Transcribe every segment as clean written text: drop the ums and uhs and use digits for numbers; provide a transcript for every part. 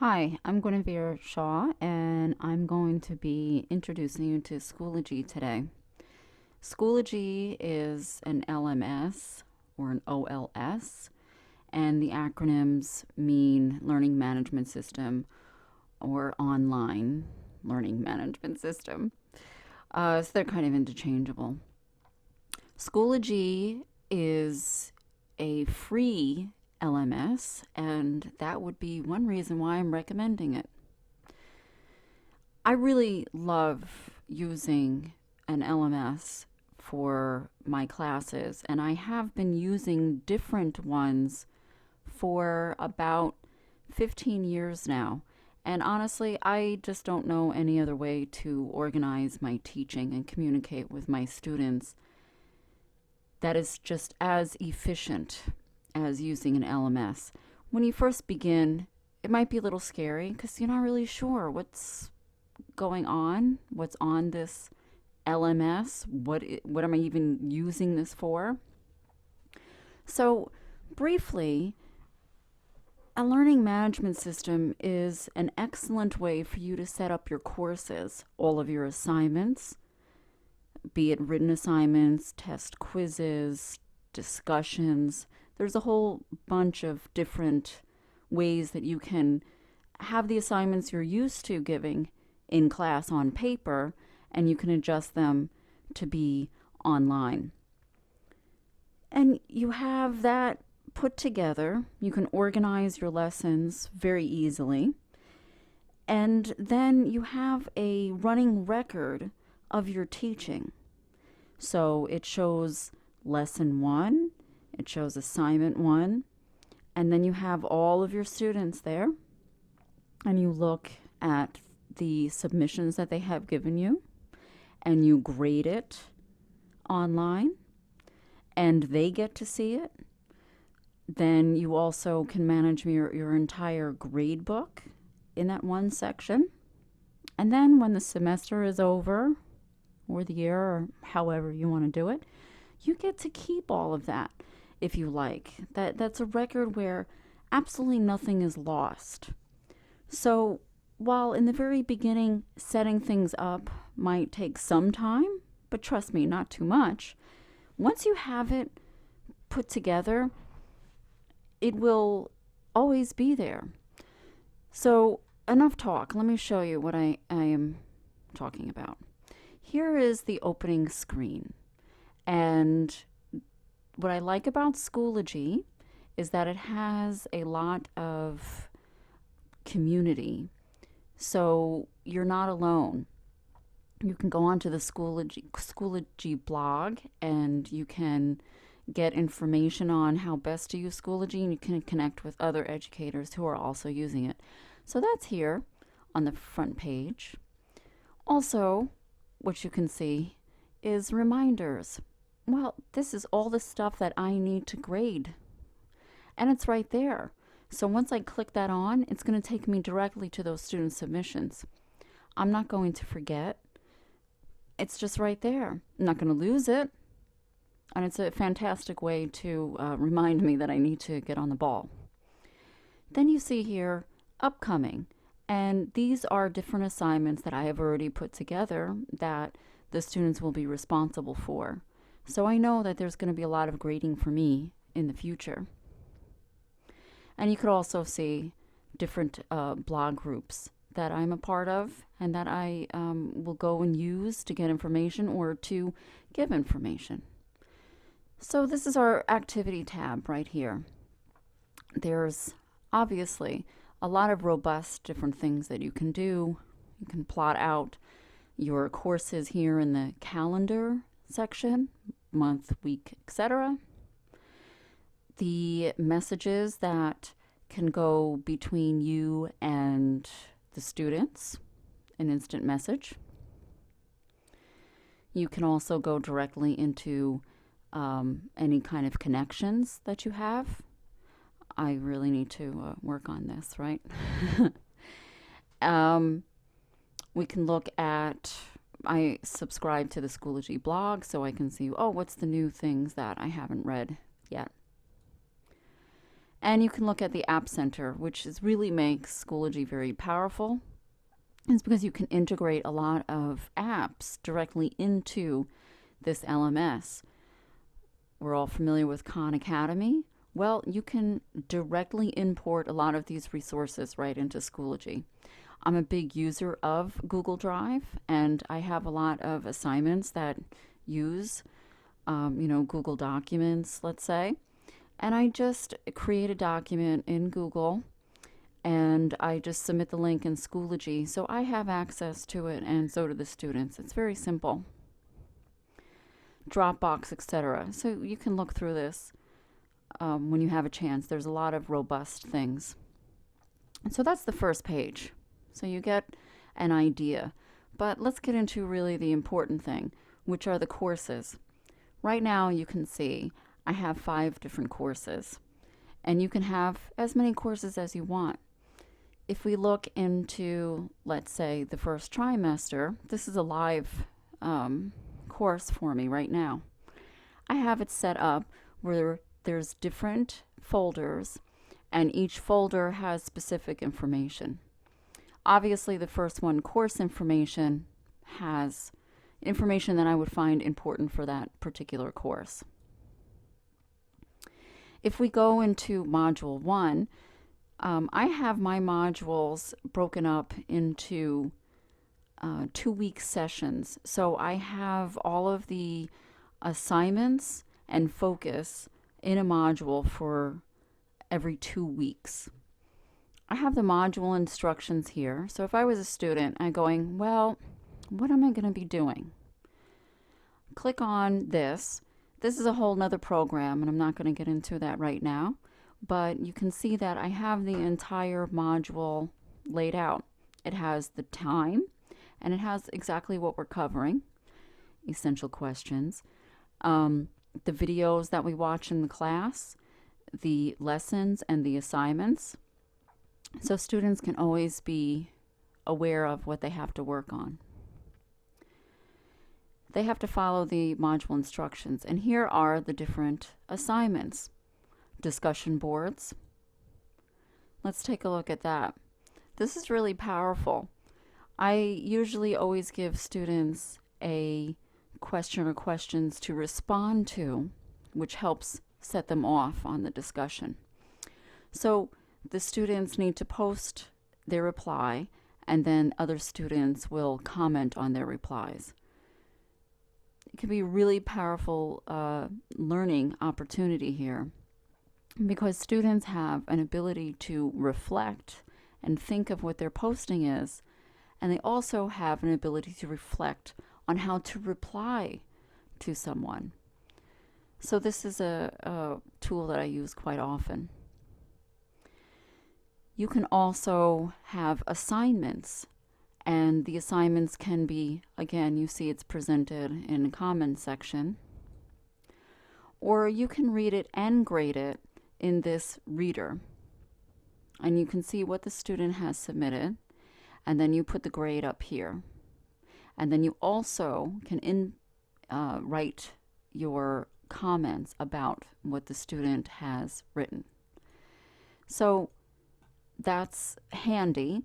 Hi, I'm Guinevere Shaw, and I'm going to be introducing you to Schoology today. Schoology is an LMS or an OLS, and the acronyms mean Learning Management System or Online Learning Management System. So they're kind of interchangeable. Schoology is a free LMS, and that would be one reason why I'm recommending it. I really love using an LMS for my classes, and I have been using different ones for about 15 years now. And honestly, I just don't know any other way to organize my teaching and communicate with my students that is just as efficient as using an LMS. When you first begin, it might be a little scary because you're not really sure what's on this LMS, what am I even using this for? So, briefly, a learning management system is an excellent way for you to set up your courses, all of your assignments, be it written assignments, test quizzes, discussions. There's a whole bunch of different ways that you can have the assignments you're used to giving in class on paper, and you can adjust them to be online. And you have that put together. You can organize your lessons very easily. And then you have a running record of your teaching. So it shows lesson one, it shows assignment one, and then you have all of your students there. And you look at the submissions that they have given you, and you grade it online, and they get to see it. Then you also can manage your entire grade book in that one section. And then when the semester is over, or the year, or however you want to do it, you get to keep all of that if you like. That's a record where absolutely nothing is lost. So while in the very beginning setting things up might take some time, but trust me, not too much, once you have it put together, it will always be there. So enough talk. Let me show you what I am talking about. Here is the opening screen. And what I like about Schoology is that it has a lot of community. So you're not alone. You can go onto the Schoology blog, and you can get information on how best to use Schoology, and you can connect with other educators who are also using it. So that's here on the front page. Also, what you can see is reminders. Well, this is all the stuff that I need to grade, and it's right there. So once I click that on, it's going to take me directly to those student submissions. I'm not going to forget. It's just right there. I'm not going to lose it. And it's a fantastic way to remind me that I need to get on the ball. Then you see here, upcoming. And these are different assignments that I have already put together that the students will be responsible for. So I know that there's going to be a lot of grading for me in the future. And you could also see different blog groups that I'm a part of and that I will go and use to get information or to give information. So this is our activity tab right here. There's obviously a lot of robust different things that you can do. You can plot out your courses here in the calendar section, month, week, etc. The messages that can go between you and the students, an instant message. You can also go directly into any kind of connections that you have. I really need to work on this, right? We can look at, I subscribe to the Schoology blog, so I can see, oh, what's the new things that I haven't read yet. And you can look at the App Center, which really makes Schoology very powerful. It's because you can integrate a lot of apps directly into this LMS. We're all familiar with Khan Academy. Well, you can directly import a lot of these resources right into Schoology. I'm a big user of Google Drive, and I have a lot of assignments that use, Google Documents, let's say. And I just create a document in Google, and I just submit the link in Schoology, so I have access to it, and so do the students. It's very simple. Dropbox, etc. So you can look through this when you have a chance. There's a lot of robust things. And so that's the first page. So you get an idea. But let's get into really the important thing, which are the courses. Right now you can see I have 5 different courses, and you can have as many courses as you want. If we look into, let's say, the first trimester, this is a live course for me right now. I have it set up where there's different folders, and each folder has specific information. Obviously, the first one, course information, has information that I would find important for that particular course. If we go into Module 1, I have my modules broken up into 2-week sessions. So I have all of the assignments and focus in a module for every 2 weeks. I have the module instructions here. So if I was a student, I'm going, well, what am I going to be doing? Click on this. This is a whole nother program, and I'm not going to get into that right now, but you can see that I have the entire module laid out. It has the time, and it has exactly what we're covering, essential questions, the videos that we watch in the class, the lessons, and the assignments. So students can always be aware of what they have to work on. They have to follow the module instructions, and here are the different assignments. Discussion boards. Let's take a look at that. This is really powerful. I usually always give students a question or questions to respond to, which helps set them off on the discussion. So the students need to post their reply, and then other students will comment on their replies. It can be a really powerful learning opportunity here, because students have an ability to reflect and think of what their posting is, and they also have an ability to reflect on how to reply to someone. So this is a tool that I use quite often. You can also have assignments, and the assignments can be, again, you see it's presented in the comments section, or you can read it and grade it in this reader. And you can see what the student has submitted, and then you put the grade up here. And then you also can write your comments about what the student has written. So that's handy.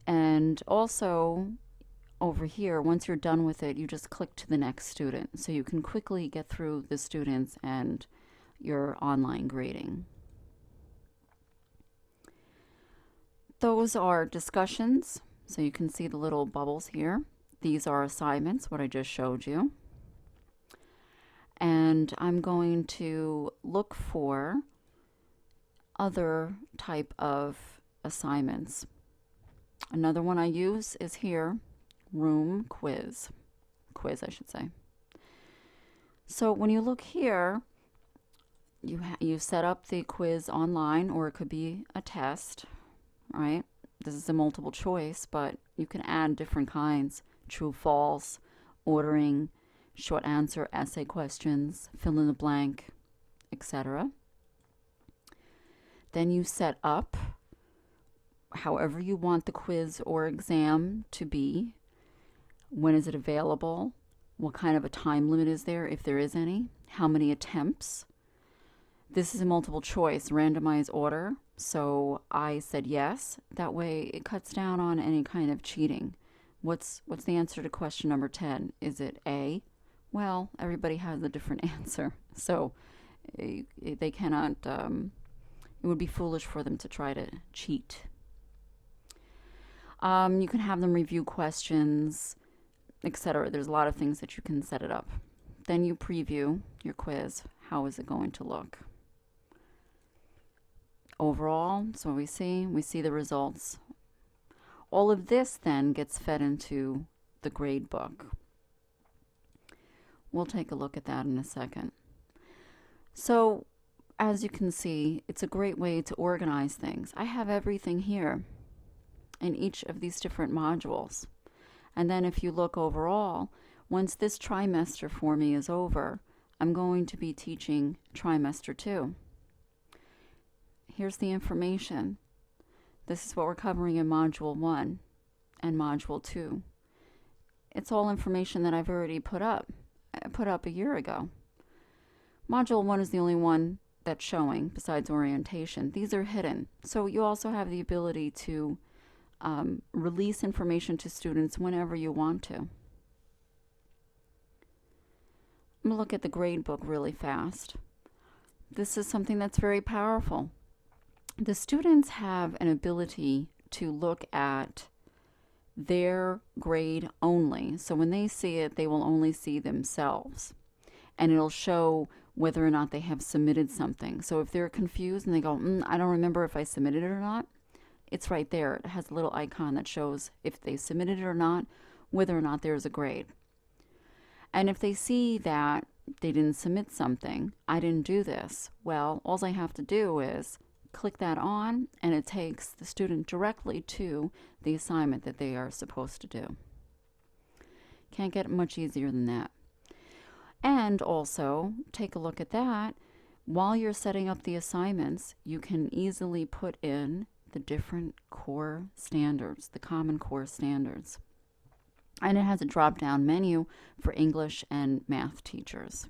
And also over here, once you're done with it, you just click to the next student, so you can quickly get through the students and your online grading. Those are discussions, so you can see the little bubbles here. These are assignments, what I just showed you. And I'm going to look for other type of assignments. Another one I use is here, quiz, I should say. So when you look here, you set up the quiz online, or it could be a test, right? This is a multiple choice, but you can add different kinds: true, false, ordering, short answer, essay questions, fill in the blank, etc. Then you set up however you want the quiz or exam to be. When is it available? What kind of a time limit is there, if there is any? How many attempts? This is a multiple choice, randomized order. So I said yes. That way it cuts down on any kind of cheating. What's the answer to question number 10? Is it A? Well, everybody has a different answer. So they cannot, it would be foolish for them to try to cheat. You can have them review questions, etc. There's a lot of things that you can set it up. Then you preview your quiz. How is it going to look? Overall, so we see the results. All of this then gets fed into the grade book. We'll take a look at that in a second. So, as you can see, it's a great way to organize things. I have everything here in each of these different modules. And then if you look overall, once this trimester for me is over, I'm going to be teaching trimester 2. Here's the information. This is what we're covering in Module 1 and Module 2. It's all information that I've already put up. I put up a year ago. Module 1 is the only one that's showing besides orientation. These are hidden. So you also have the ability to release information to students whenever you want to. I'm going to look at the grade book really fast. This is something that's very powerful. The students have an ability to look at their grade only. So when they see it, they will only see themselves. And it'll show whether or not they have submitted something. So if they're confused and they go, I don't remember if I submitted it or not, it's right there. It has a little icon that shows if they submitted it or not, whether or not there's a grade. And if they see that they didn't submit something, I didn't do this, well, all I have to do is click that on, and it takes the student directly to the assignment that they are supposed to do. Can't get much easier than that. And also, take a look at that. While you're setting up the assignments, you can easily put in the different core standards, the Common Core standards. And it has a drop-down menu for English and math teachers.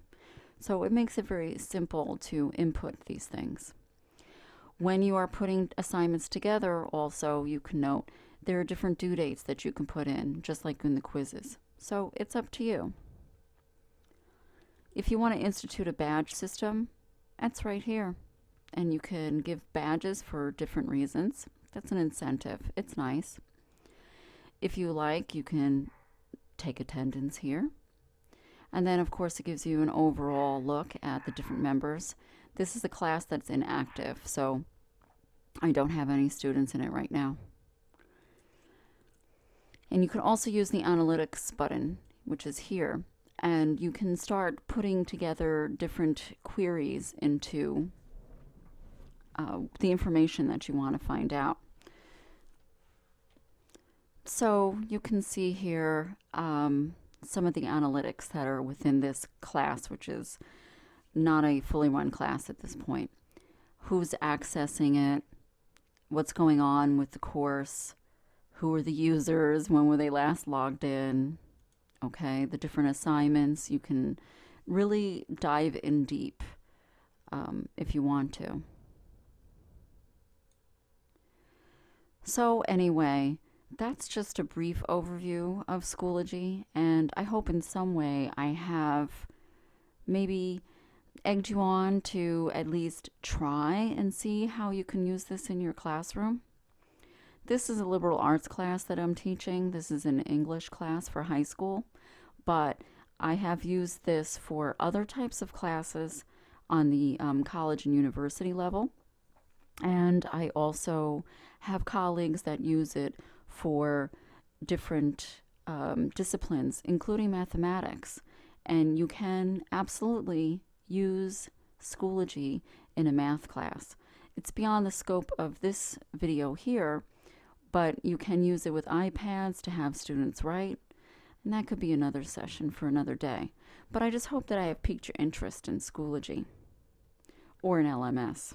So it makes it very simple to input these things. When you are putting assignments together, also, you can note there are different due dates that you can put in, just like in the quizzes. So it's up to you. If you want to institute a badge system, that's right here. And you can give badges for different reasons. That's an incentive. It's nice. If you like, you can take attendance here. And then, of course, it gives you an overall look at the different members. This is a class that's inactive, so I don't have any students in it right now. And you can also use the analytics button, which is here, and you can start putting together different queries into the information that you want to find out. So you can see here some of the analytics that are within this class, which is not a fully run class at this point. Who's accessing it? What's going on with the course? Who are the users? When were they last logged in? Okay, the different assignments. You can really dive in deep if you want to. So anyway, that's just a brief overview of Schoology, and I hope in some way I have maybe egged you on to at least try and see how you can use this in your classroom. This is a liberal arts class that I'm teaching. This is an English class for high school, but I have used this for other types of classes on the college and university level. And I also have colleagues that use it for different disciplines, including mathematics. And you can absolutely use Schoology in a math class. It's beyond the scope of this video here, but you can use it with iPads to have students write, and that could be another session for another day. But I just hope that I have piqued your interest in Schoology or in LMS.